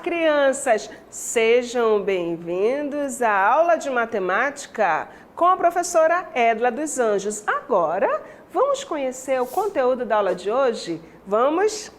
crianças! Sejam bem-vindos à aula de matemática com a professora Edla dos Anjos. Agora, vamos conhecer o conteúdo da aula de hoje? Vamos?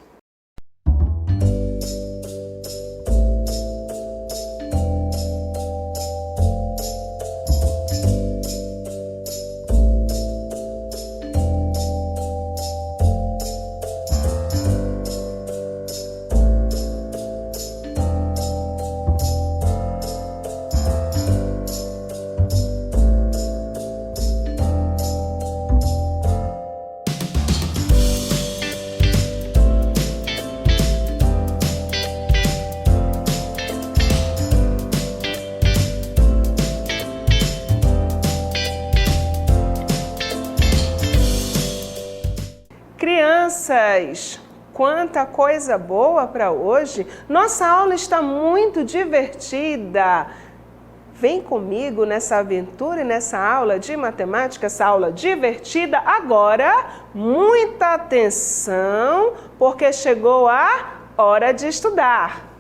Crianças, quanta coisa boa para hoje! Nossa aula está muito divertida. Vem comigo nessa aventura e nessa aula de matemática, essa aula divertida. Agora, muita atenção, porque chegou a hora de estudar.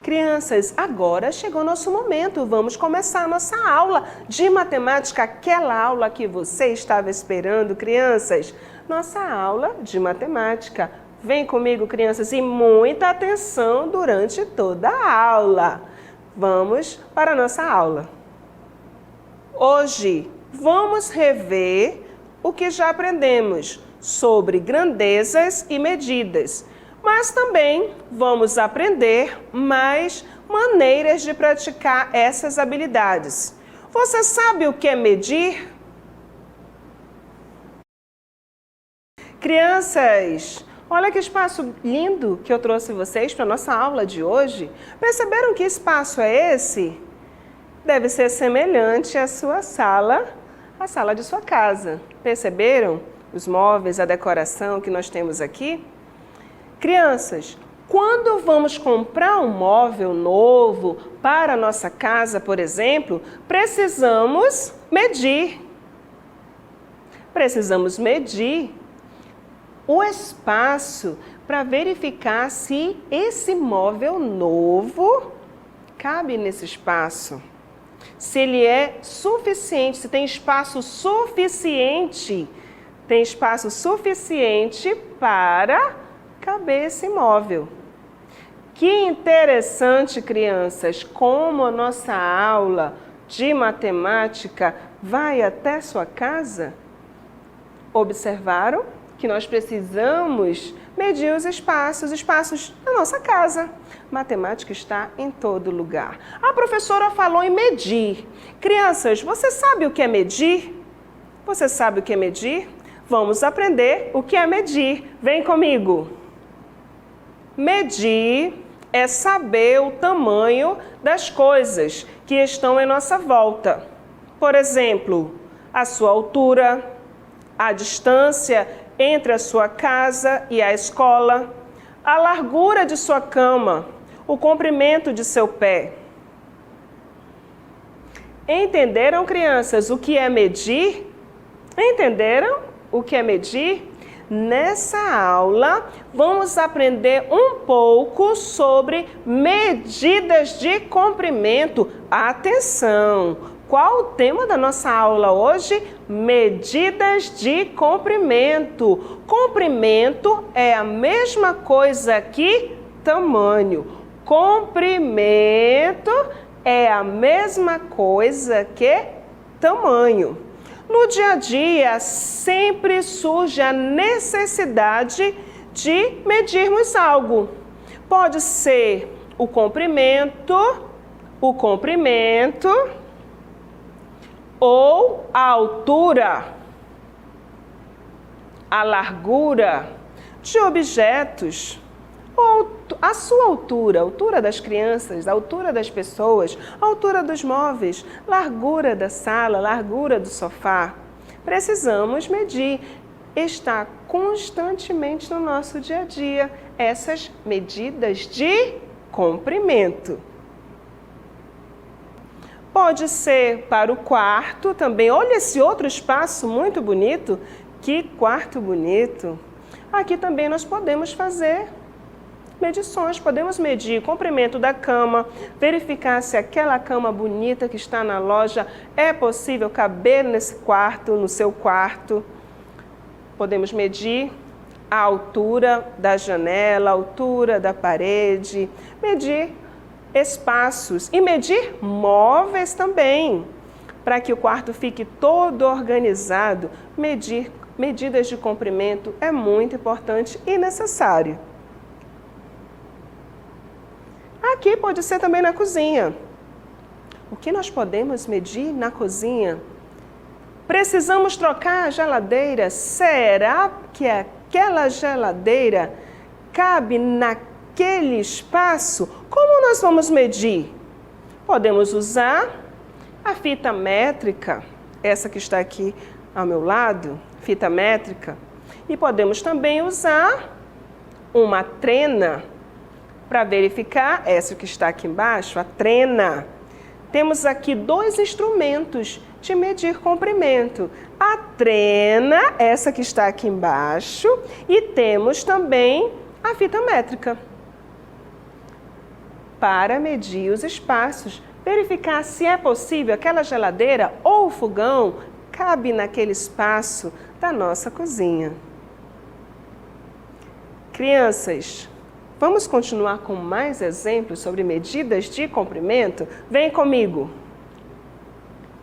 Crianças, agora chegou nosso momento. Vamos começar a nossa aula de matemática, aquela aula que você estava esperando, crianças. Nossa aula de matemática. Vem comigo, crianças, e muita atenção durante toda a aula. Vamos para a nossa aula. Hoje, vamos rever o que já aprendemos sobre grandezas e medidas. Mas também vamos aprender mais maneiras de praticar essas habilidades. Você sabe o que é medir? Crianças, olha que espaço lindo que eu trouxe vocês para a nossa aula de hoje. Perceberam que espaço é esse? Deve ser semelhante à sua sala, à sala de sua casa. Perceberam os móveis, a decoração que nós temos aqui? Crianças, quando vamos comprar um móvel novo para a nossa casa, por exemplo, precisamos medir. Precisamos medir o espaço para verificar se esse móvel novo cabe nesse espaço. Se ele é suficiente, se tem espaço suficiente. Tem espaço suficiente para caber esse móvel. Que interessante, crianças, como a nossa aula de matemática vai até sua casa. Observaram que nós precisamos medir os espaços da nossa casa. Matemática está em todo lugar. A professora falou em medir. Crianças, você sabe o que é medir? Você sabe o que é medir? Vamos aprender o que é medir. Vem comigo. Medir é saber o tamanho das coisas que estão em nossa volta. Por exemplo, a sua altura, a distância entre a sua casa e a escola, a largura de sua cama, o comprimento de seu pé. Entenderam, crianças, o que é medir? Entenderam o que é medir? Nessa aula, vamos aprender um pouco sobre medidas de comprimento. Atenção! Qual o tema da nossa aula hoje? Medidas de comprimento. Comprimento é a mesma coisa que tamanho. Comprimento é a mesma coisa que tamanho. No dia a dia, sempre surge a necessidade de medirmos algo. Pode ser o comprimento ou a altura, a largura de objetos, ou a sua altura, a altura das crianças, a altura das pessoas, a altura dos móveis, largura da sala, largura do sofá. Precisamos medir. Está constantemente no nosso dia a dia essas medidas de comprimento. Pode ser para o quarto também. Olha esse outro espaço muito bonito. Que quarto bonito. Aqui também nós podemos fazer medições. Podemos medir o comprimento da cama, verificar se aquela cama bonita que está na loja é possível caber nesse quarto, no seu quarto. Podemos medir a altura da janela, a altura da parede, medir espaços e medir móveis também. Para que o quarto fique todo organizado, medidas de comprimento é muito importante e necessário. Aqui pode ser também na cozinha. O que nós podemos medir na cozinha? Precisamos trocar a geladeira. Será que aquela geladeira cabe naquele espaço? Como nós vamos medir? Podemos usar a fita métrica, essa que está aqui ao meu lado, fita métrica. E podemos também usar uma trena para verificar, essa que está aqui embaixo, a trena. Temos aqui dois instrumentos de medir comprimento. A trena, essa que está aqui embaixo, e temos também a fita métrica para medir os espaços, verificar se é possível aquela geladeira ou fogão cabe naquele espaço da nossa cozinha. Crianças, vamos continuar com mais exemplos sobre medidas de comprimento? Vem comigo!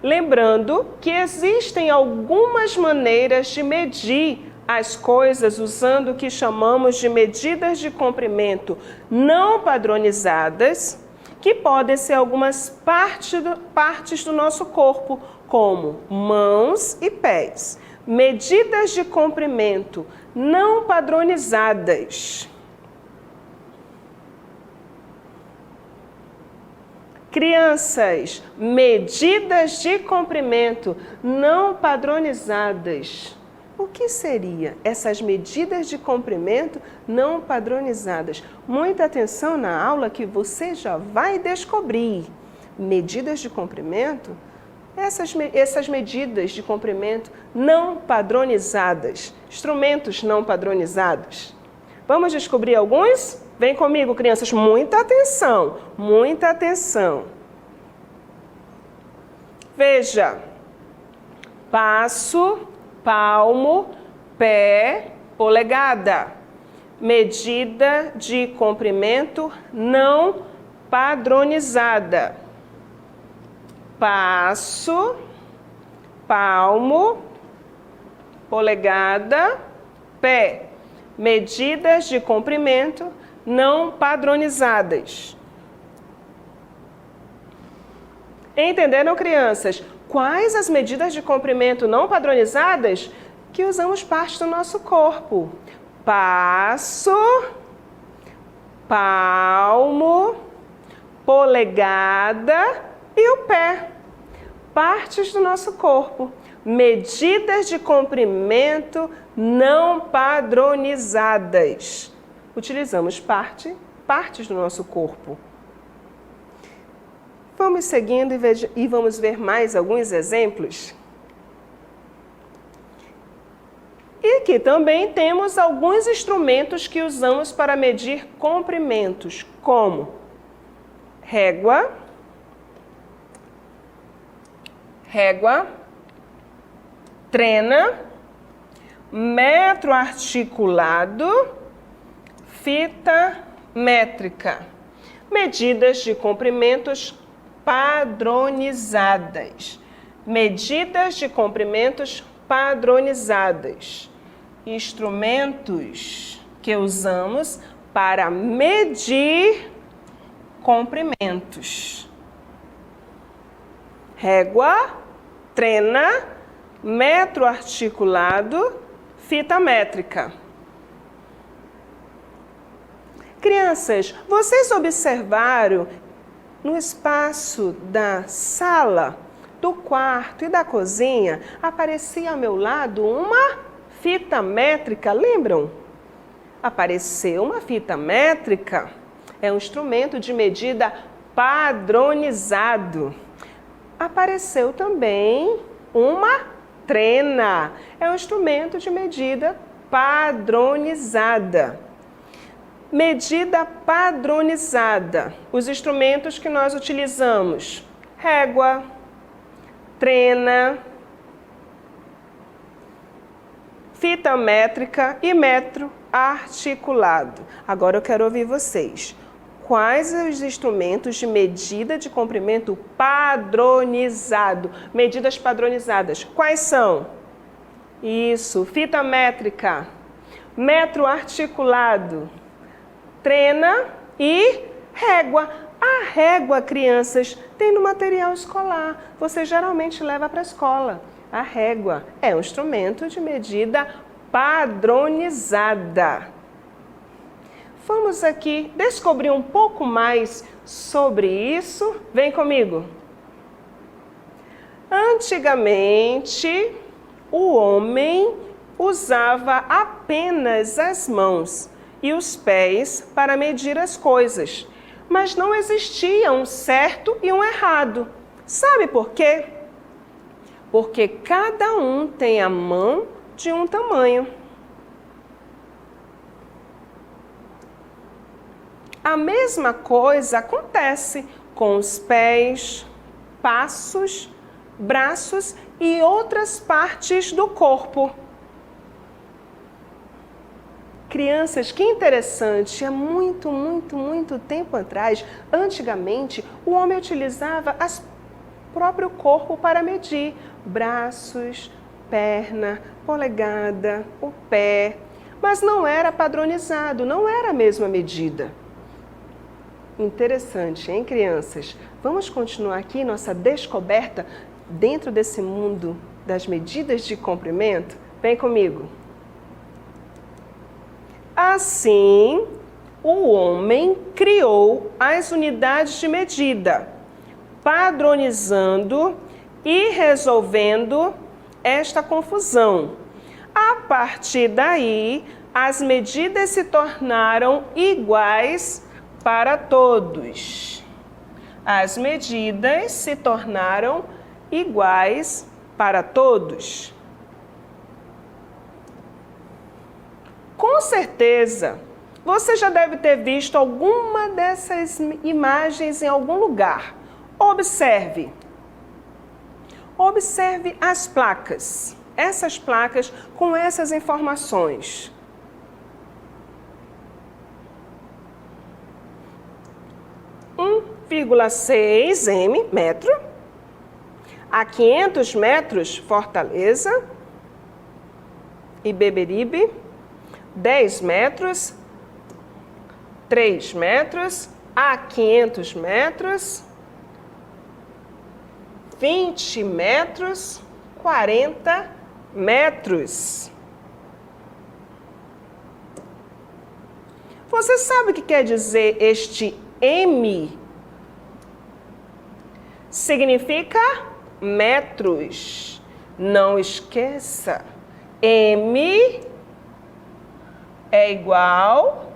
Lembrando que existem algumas maneiras de medir as coisas usando o que chamamos de medidas de comprimento não padronizadas, que podem ser algumas partes do nosso corpo, como mãos e pés. Medidas de comprimento não padronizadas. Crianças, medidas de comprimento não padronizadas. O que seria essas medidas de comprimento não padronizadas? Muita atenção na aula que você já vai descobrir. Medidas de comprimento, essas medidas de comprimento não padronizadas, instrumentos não padronizados. Vamos descobrir alguns? Vem comigo, crianças, muita atenção, muita atenção. Veja, passo, palmo, pé, polegada. Medida de comprimento não padronizada. Passo, palmo, polegada, pé. Medidas de comprimento não padronizadas. Entenderam, crianças? Quais as medidas de comprimento não padronizadas que usamos parte do nosso corpo? Passo, palmo, polegada e o pé. Partes do nosso corpo. Medidas de comprimento não padronizadas. Utilizamos partes do nosso corpo. Vamos seguindo e vamos ver mais alguns exemplos. E aqui também temos alguns instrumentos que usamos para medir comprimentos, como régua, trena, metro articulado, fita métrica. Medidas de comprimentos padronizadas. Medidas de comprimentos padronizadas. Instrumentos que usamos para medir comprimentos. Régua, trena, metro articulado, fita métrica. Crianças, vocês observaram no espaço da sala, do quarto e da cozinha, aparecia ao meu lado uma fita métrica, lembram? Apareceu uma fita métrica, é um instrumento de medida padronizado. apareceu também uma trena. É um instrumento de medida padronizada. Medida padronizada. Os instrumentos que nós utilizamos: régua, trena, fita métrica e metro articulado. Agora eu quero ouvir vocês. Quais os instrumentos de medida de comprimento padronizado? Medidas padronizadas. Quais são? Isso, fita métrica, metro articulado, trena e régua. A régua, crianças, tem no material escolar. Você geralmente leva para a escola. A régua é um instrumento de medida padronizada. Vamos aqui descobrir um pouco mais sobre isso. Vem comigo. Antigamente, o homem usava apenas as mãos e os pés para medir as coisas, mas não existia um certo e um errado. Sabe por quê? Porque cada um tem a mão de um tamanho. A mesma coisa acontece com os pés, passos, braços e outras partes do corpo. Crianças, que interessante, há muito tempo atrás, antigamente, o homem utilizava o próprio corpo para medir braços, perna, polegada, o pé, mas não era padronizado, não era a mesma medida. Interessante, hein, crianças? Vamos continuar aqui nossa descoberta dentro desse mundo das medidas de comprimento? Vem comigo. Assim, o homem criou as unidades de medida, padronizando e resolvendo esta confusão. A partir daí, as medidas se tornaram iguais para todos. As medidas se tornaram iguais para todos. Com certeza, você já deve ter visto alguma dessas imagens em algum lugar. Observe. Observe as placas. Essas placas com essas informações. m, metro. A 500 metros, Fortaleza e Beberibe. 10 metros, 3 metros, a 500 metros, 20 metros, 40 metros. Você sabe o que quer dizer este M? Significa metros. Não esqueça, M é igual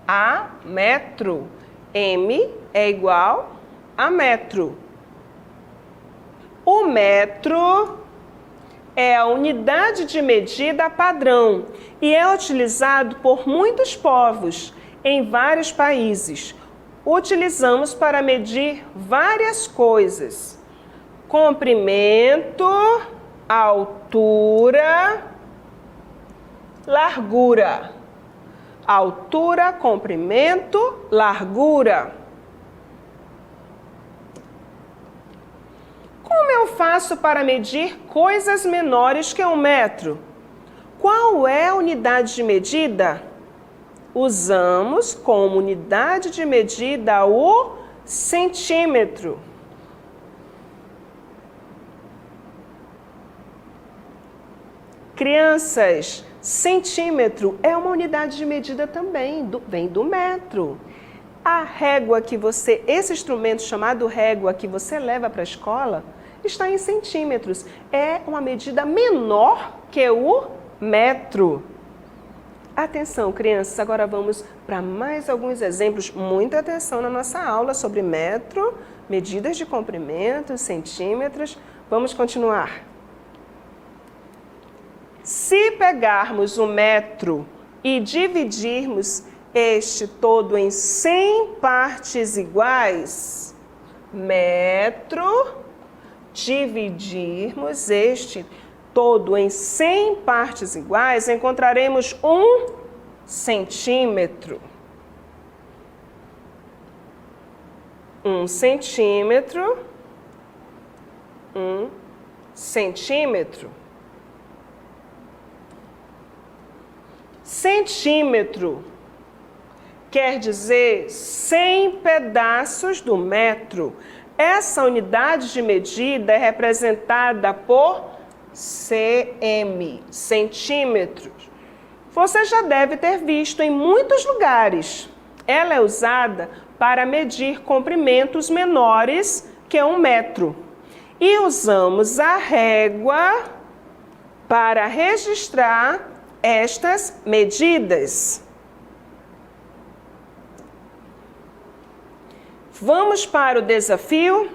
a metro. M é igual a metro. O metro é a unidade de medida padrão e é utilizado por muitos povos em vários países. Utilizamos para medir várias coisas: comprimento, altura, largura. Altura, comprimento, largura. Como eu faço para medir coisas menores que 1 metro? Qual é a unidade de medida? Usamos como unidade de medida o centímetro. Crianças, centímetro é uma unidade de medida também, vem do metro. A régua que você, esse instrumento chamado régua que você leva para a escola, está em centímetros. É uma medida menor que o metro. Atenção, crianças, agora vamos para mais alguns exemplos. Muita atenção na nossa aula sobre metro. medidas de comprimento, centímetros. Vamos continuar. Se pegarmos o metro e dividirmos este todo em 100 partes iguais, metro, dividirmos este todo em 100 partes iguais, encontraremos 1 centímetro. 1 centímetro, 1 centímetro. Centímetro quer dizer 100 pedaços do metro. Essa unidade de medida é representada por cm, centímetros. Você já deve ter visto em muitos lugares. Ela é usada para medir comprimentos menores que 1 metro. E usamos a régua para registrar estas medidas. Vamos para o desafio?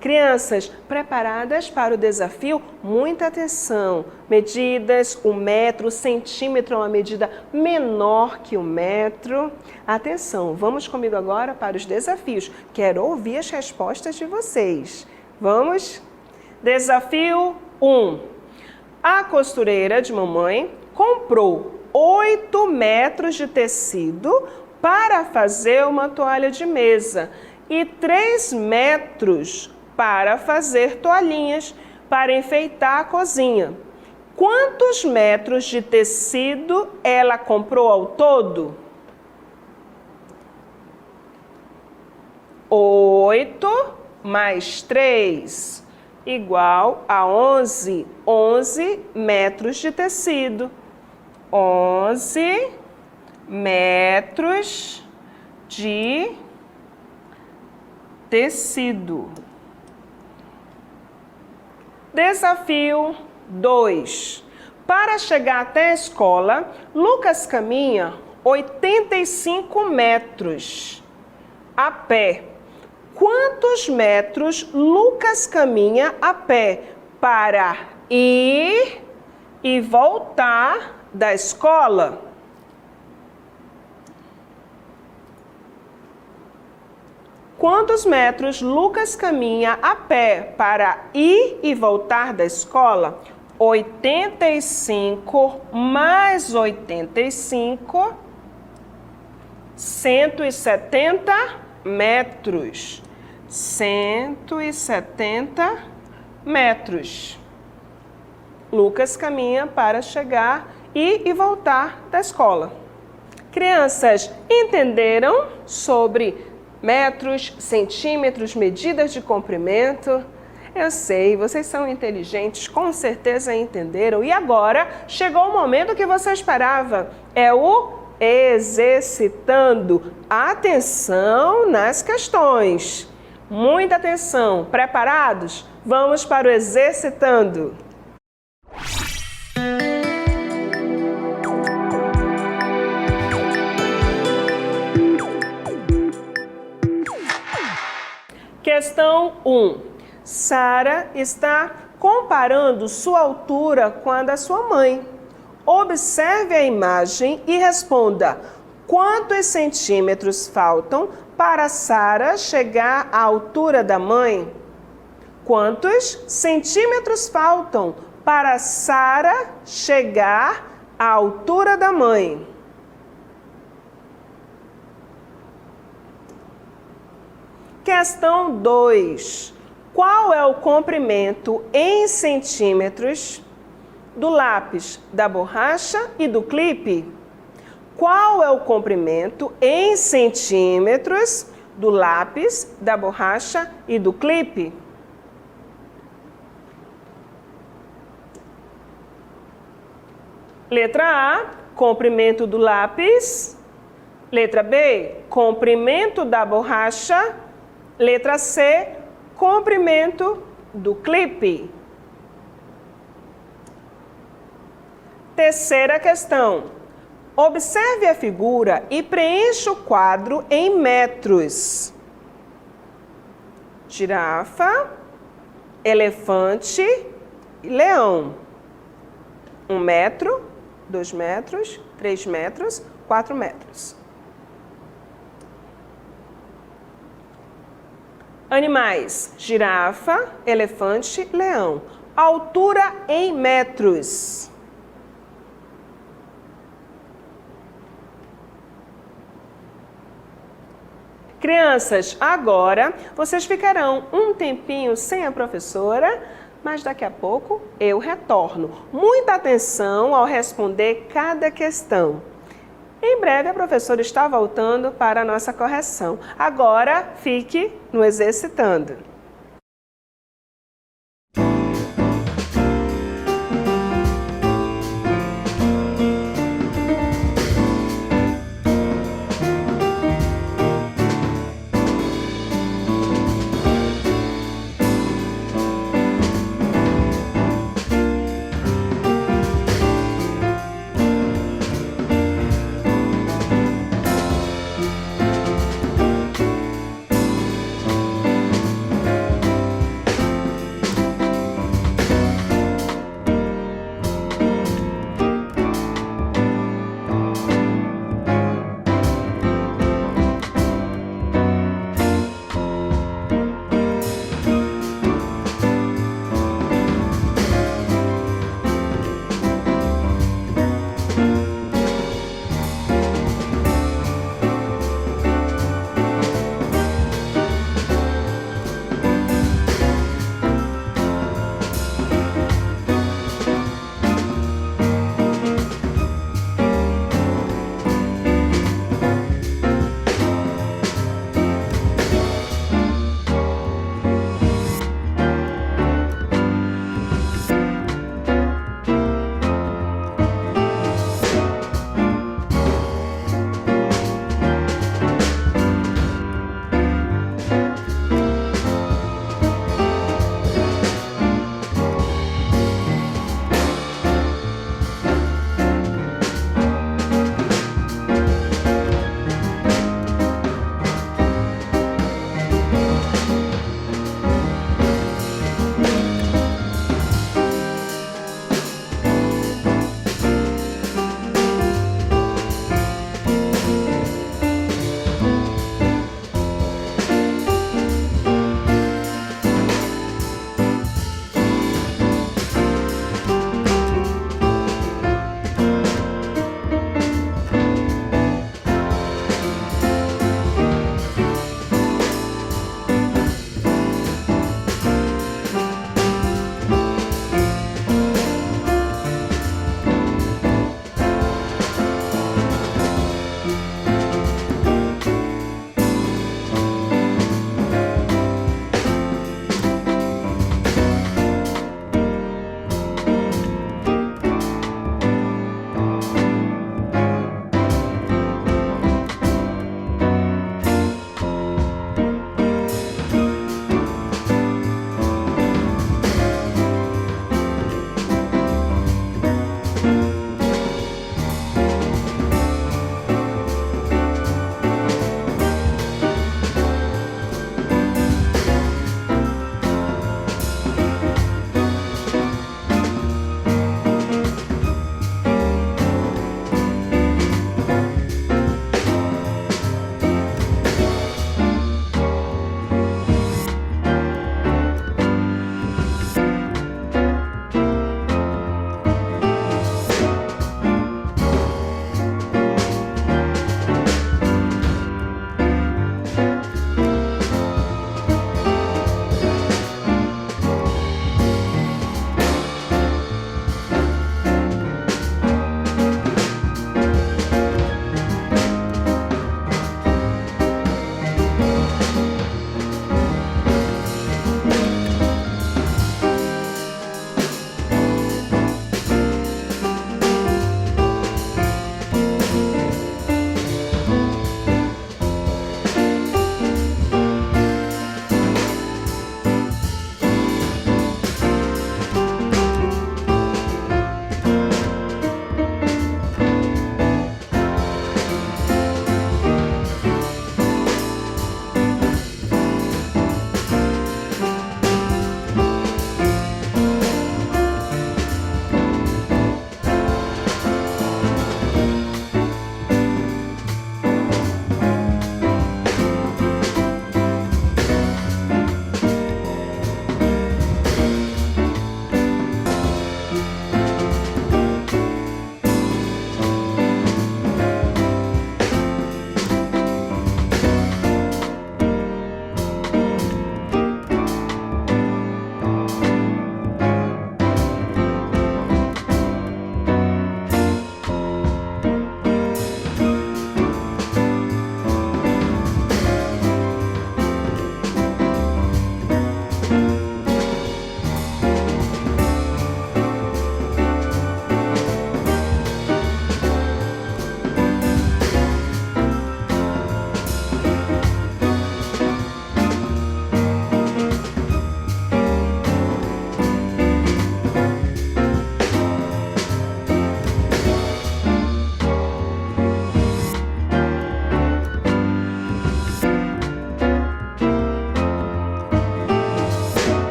Crianças, preparadas para o desafio? Muita atenção. Medidas, 1 metro, o centímetro é uma medida menor que 1 metro. Atenção, vamos comigo agora para os desafios. Quero ouvir as respostas de vocês. Vamos? Desafio 1. A costureira de mamãe comprou 8 metros de tecido para fazer uma toalha de mesa e 3 metros para fazer toalhinhas para enfeitar a cozinha. Quantos metros de tecido ela comprou ao todo? 8 mais 3 igual a 11. 11 metros de tecido. 11 metros de tecido. Desafio 2. Para chegar até a escola, Lucas caminha 85 metros a pé. Quantos metros Lucas caminha a pé para ir e voltar da escola? Quantos metros Lucas caminha a pé para ir e voltar da escola? 85 mais 85, 170 metros. 170 metros. Lucas caminha para chegar e voltar da escola. Crianças, entenderam sobre metros, centímetros, medidas de comprimento? Eu sei, vocês são inteligentes, com certeza entenderam. E agora chegou o momento que você esperava. É o exercitando. Atenção nas questões. Muita atenção. Preparados? Vamos para o exercitando. Questão 1. Sara está comparando sua altura com a da sua mãe. Observe a imagem e responda: quantos centímetros faltam para Sara chegar à altura da mãe? Quantos centímetros faltam para Sara chegar à altura da mãe? Questão 2. Qual é o comprimento em centímetros do lápis, da borracha e do clipe? Qual é o comprimento em centímetros do lápis, da borracha e do clipe? Letra A, comprimento do lápis. Letra B, comprimento da borracha. Letra C, comprimento do clipe. Terceira questão. Observe a figura e preencha o quadro em metros. girafa, elefante e leão. 1 metro, 2 metros, 3 metros, 4 metros. Animais, girafa, elefante, leão. Altura em metros. Crianças, agora vocês ficarão um tempinho sem a professora, mas daqui a pouco eu retorno. Muita atenção ao responder cada questão. Em breve a professora está voltando para a nossa correção. Agora fique no exercitando.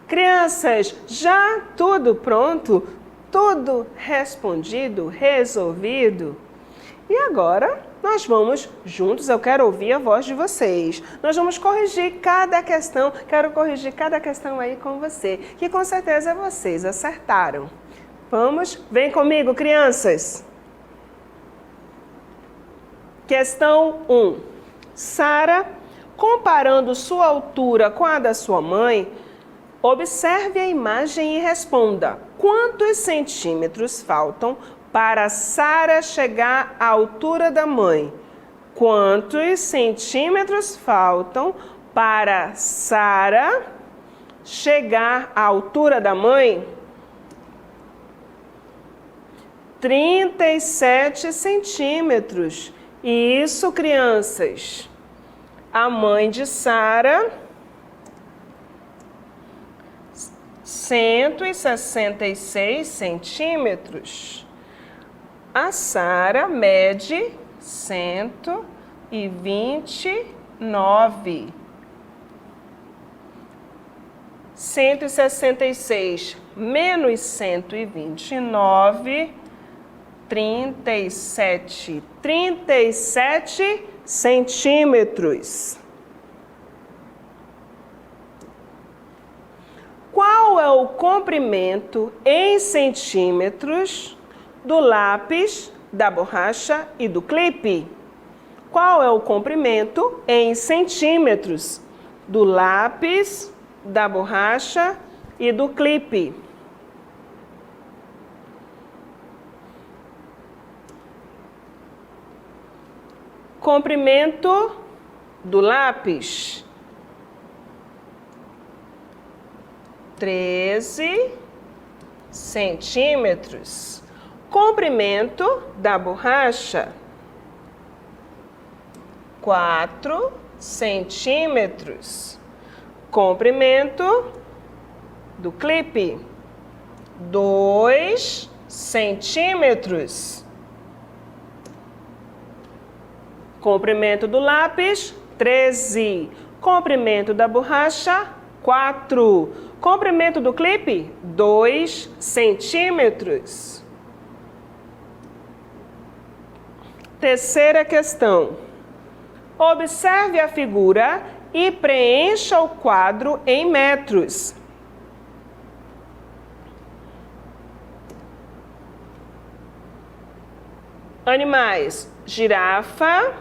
Crianças, já tudo pronto? Tudo respondido, resolvido? E agora nós vamos juntos, eu quero ouvir a voz de vocês. Nós vamos corrigir cada questão, quero corrigir cada questão aí com você, que com certeza vocês acertaram. Vamos, vem comigo, crianças. Questão 1. Sara, comparando sua altura com a da sua mãe, observe a imagem e responda: quantos centímetros faltam para Sara chegar à altura da mãe? Quantos centímetros faltam para Sara chegar à altura da mãe? 37 centímetros. Isso, crianças. A mãe de Sara, 166 centímetros. A Sara mede 129. 166 menos 129, 37. 37 centímetros. Qual é o comprimento em centímetros do lápis, da borracha e do clipe? Qual é o comprimento em centímetros do lápis, da borracha e do clipe? Comprimento do lápis, 13 centímetros. Comprimento da borracha, 4 centímetros. Comprimento do clipe, 2 centímetros. Comprimento do lápis, 13. Comprimento da borracha, 4. Comprimento do clipe, 2 centímetros. Terceira questão. Observe a figura e preencha o quadro em metros. Animais: girafa,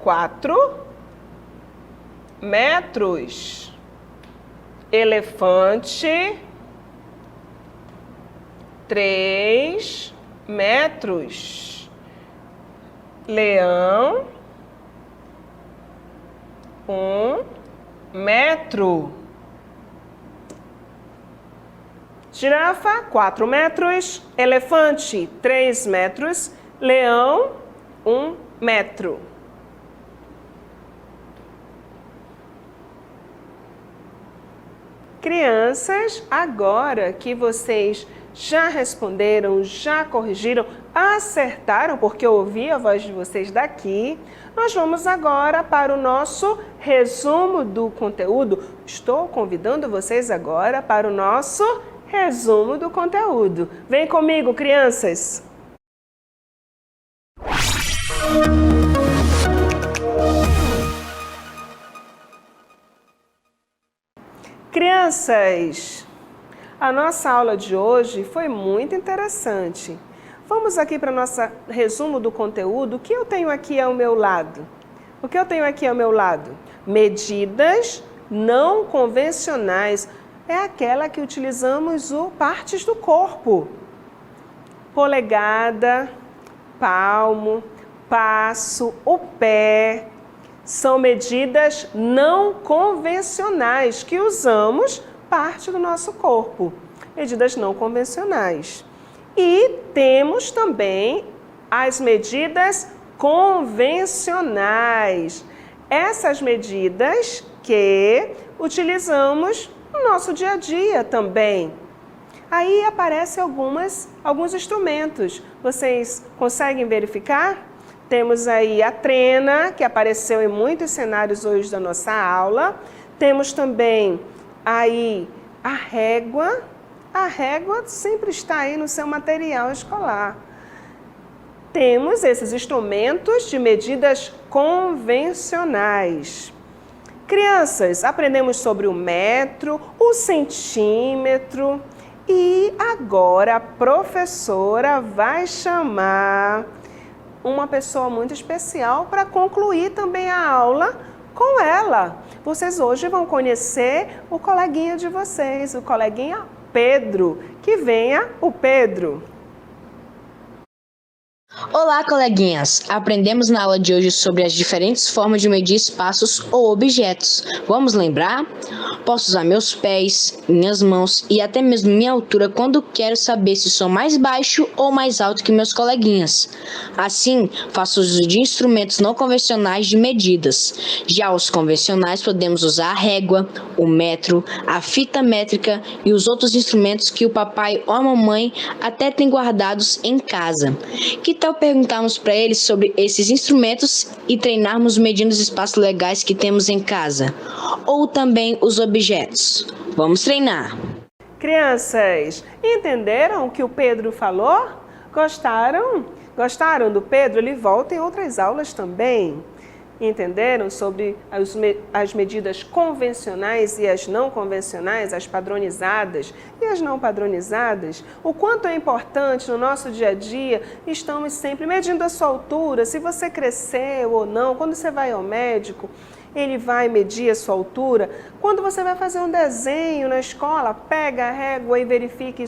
4 metros. Elefante, 3 metros. Leão, 1 metro. Girafa, 4 metros. Elefante, 3 metros. Leão, 1 metro. Crianças, agora que vocês já responderam, já corrigiram, acertaram, porque eu ouvi a voz de vocês daqui, nós vamos agora para o nosso resumo do conteúdo. Estou convidando vocês agora para o nosso resumo do conteúdo. Vem comigo, crianças! Crianças, a nossa aula de hoje foi muito interessante. Vamos aqui para o nosso resumo do conteúdo. O que eu tenho aqui ao meu lado? O que eu tenho aqui ao meu lado? Medidas não convencionais. É aquela que utilizamos partes do corpo. Polegada, palmo, passo, o pé. São medidas não convencionais que usamos parte do nosso corpo. Medidas não convencionais. E temos também as medidas convencionais. Essas medidas que utilizamos no nosso dia a dia também. Aí aparecem alguns instrumentos. Vocês conseguem verificar? Temos aí a trena, que apareceu em muitos cenários hoje da nossa aula. Temos também aí a régua. A régua sempre está aí no seu material escolar. Temos esses instrumentos de medidas convencionais. Crianças, aprendemos sobre o metro, o centímetro e agora a professora vai chamar uma pessoa muito especial para concluir também a aula com ela. Vocês hoje vão conhecer o coleguinha de vocês, o coleguinha Pedro. Que venha o Pedro. Olá, coleguinhas! Aprendemos na aula de hoje sobre as diferentes formas de medir espaços ou objetos. Vamos lembrar? Posso usar meus pés, minhas mãos e até mesmo minha altura quando quero saber se sou mais baixo ou mais alto que meus coleguinhas. Assim, faço uso de instrumentos não convencionais de medidas. Já os convencionais podemos usar a régua, o metro, a fita métrica e os outros instrumentos que o papai ou a mamãe até tem guardados em casa. Que tal perguntarmos para eles sobre esses instrumentos e treinarmos medindo os espaços legais que temos em casa? Ou também os objetos? Vamos treinar! Crianças, entenderam o que o Pedro falou? Gostaram? Gostaram do Pedro? Ele volta em outras aulas também. Entenderam sobre as medidas convencionais e as não convencionais, as padronizadas e as não padronizadas? O quanto é importante no nosso dia a dia, estamos sempre medindo a sua altura, se você cresceu ou não. Quando você vai ao médico, ele vai medir a sua altura. Quando você vai fazer um desenho na escola, pega a régua e verifica e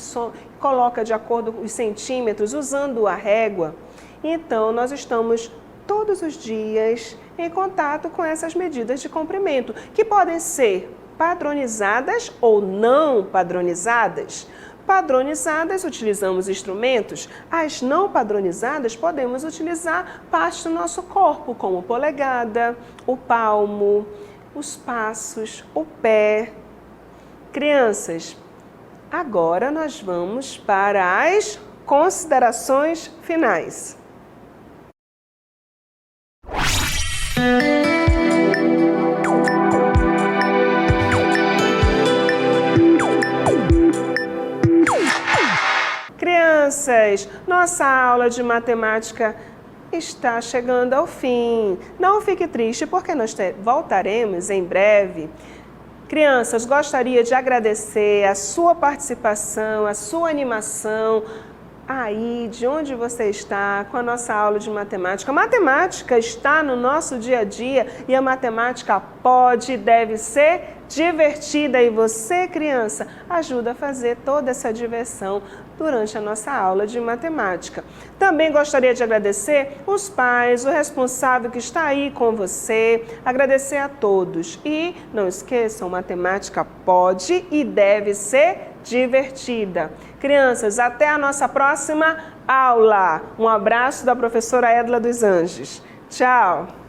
coloca de acordo com os centímetros, usando a régua. Então, nós estamos todos os dias em contato com essas medidas de comprimento, que podem ser padronizadas ou não padronizadas. Padronizadas, utilizamos instrumentos. As não padronizadas, podemos utilizar partes do nosso corpo, como a polegada, o palmo, os passos, o pé. Crianças, agora nós vamos para as considerações finais. Crianças, nossa aula de matemática está chegando ao fim. Não fique triste, porque nós voltaremos em breve. Crianças, gostaria de agradecer a sua participação, a sua animação, aí de onde você está com a nossa aula de matemática. A matemática está no nosso dia a dia e a matemática pode e deve ser divertida. E você, criança, ajuda a fazer toda essa diversão durante a nossa aula de matemática. Também gostaria de agradecer os pais, o responsável que está aí com você, agradecer a todos. E não esqueçam, matemática pode e deve ser divertida. Crianças, até a nossa próxima aula. Um abraço da professora Edla dos Anjos. Tchau!